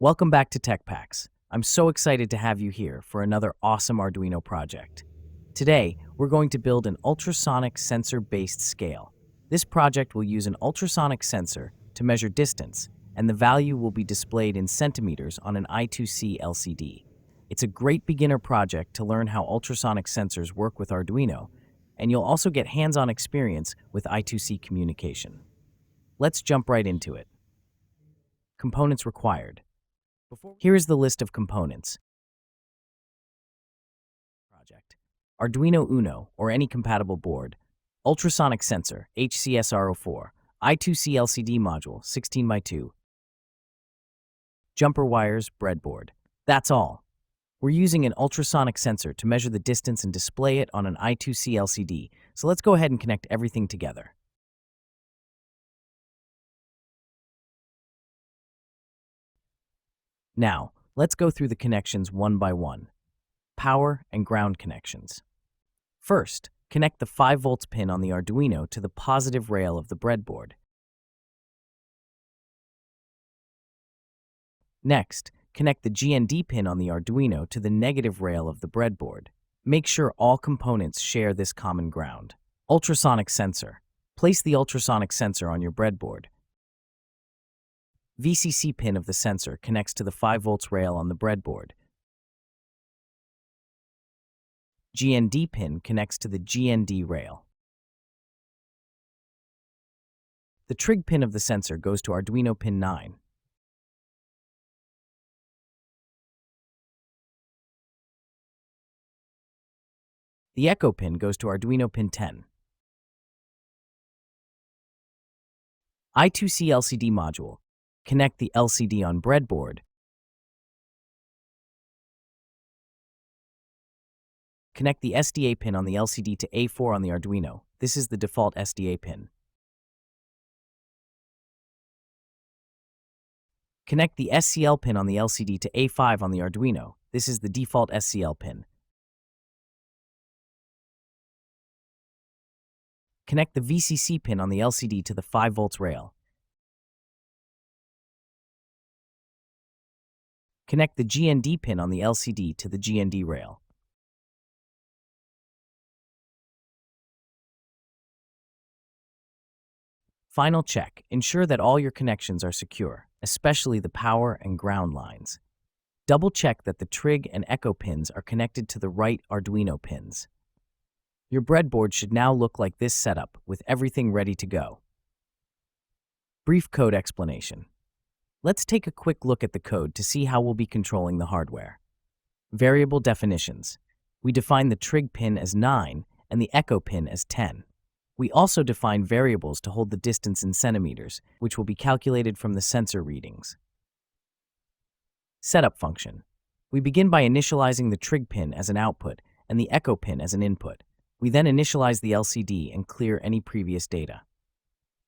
Welcome back to Tech Packs. I'm so excited to have you here for another awesome Arduino project. Today, we're going to build an ultrasonic sensor-based scale. This project will use an ultrasonic sensor to measure distance, and the value will be displayed in centimeters on an I2C LCD. It's a great beginner project to learn how ultrasonic sensors work with Arduino, and you'll also get hands-on experience with I2C communication. Let's jump right into it. Components required. Here is the list of components. Project: Arduino Uno or any compatible board, ultrasonic sensor HCSR04, I2C LCD module 16x2, jumper wires, breadboard. That's all. We're using an ultrasonic sensor to measure the distance and display it on an I2C LCD, so let's go ahead and connect everything together. Now, let's go through the connections one by one. Power and ground connections. First, connect the 5 volts pin on the Arduino to the positive rail of the breadboard. Next, connect the GND pin on the Arduino to the negative rail of the breadboard. Make sure all components share this common ground. Ultrasonic sensor. Place the ultrasonic sensor on your breadboard. VCC pin of the sensor connects to the 5 volts rail on the breadboard. GND pin connects to the GND rail. The trig pin of the sensor goes to Arduino pin 9. The echo pin goes to Arduino pin 10. I2C LCD module. Connect the LCD on breadboard. Connect the SDA pin on the LCD to A4 on the Arduino. This is the default SDA pin. Connect the SCL pin on the LCD to A5 on the Arduino. This is the default SCL pin. Connect the VCC pin on the LCD to the 5 volts rail. Connect the GND pin on the LCD to the GND rail. Final check. Ensure that all your connections are secure, especially the power and ground lines. Double check that the trig and echo pins are connected to the right Arduino pins. Your breadboard should now look like this setup with everything ready to go. Brief code explanation. Let's take a quick look at the code to see how we'll be controlling the hardware. Variable definitions. We define the trig pin as 9 and the echo pin as 10. We also define variables to hold the distance in centimeters, which will be calculated from the sensor readings. Setup function. We begin by initializing the trig pin as an output and the echo pin as an input. We then initialize the LCD and clear any previous data.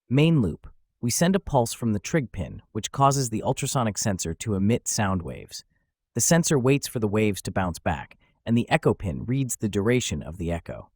Main loop. We send a pulse from the trig pin, which causes the ultrasonic sensor to emit sound waves. The sensor waits for the waves to bounce back, and the echo pin reads the duration of the echo.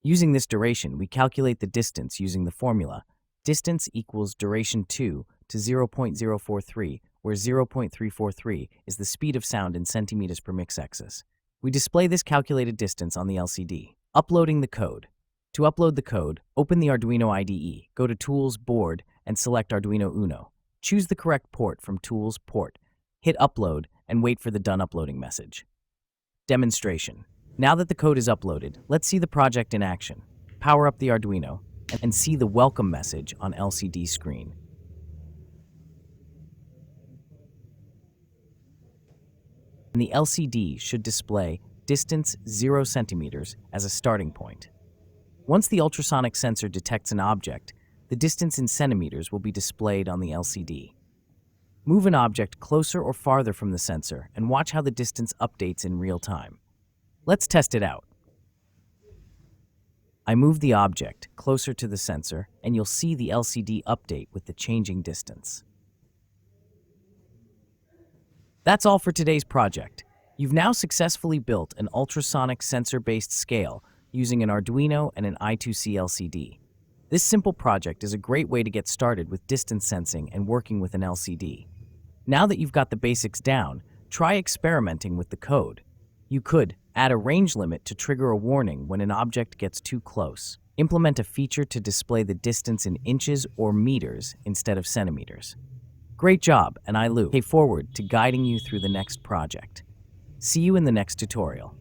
Using this duration, we calculate the distance using the formula distance equals duration 2 to 0.043, where 0.343 is the speed of sound in centimeters per mixsexis. We display this calculated distance on the LCD. Uploading the code. To upload the code, open the Arduino IDE, go to Tools, Board, and select Arduino Uno. Choose the correct port from Tools, Port. Hit Upload, and wait for the Done Uploading message. Demonstration. Now that the code is uploaded, let's see the project in action. Power up the Arduino, and see the welcome message on LCD screen. And the LCD should display distance 0 centimeters as a starting point. Once the ultrasonic sensor detects an object, the distance in centimeters will be displayed on the LCD. Move an object closer or farther from the sensor and watch how the distance updates in real time. Let's test it out. I move the object closer to the sensor and you'll see the LCD update with the changing distance. That's all for today's project. You've now successfully built an ultrasonic sensor-based scale using an Arduino and an I2C LCD. This simple project is a great way to get started with distance sensing and working with an LCD. Now that you've got the basics down, try experimenting with the code. You could add a range limit to trigger a warning when an object gets too close. Implement a feature to display the distance in inches or meters instead of centimeters. Great job, and I look forward to guiding you through the next project. See you in the next tutorial.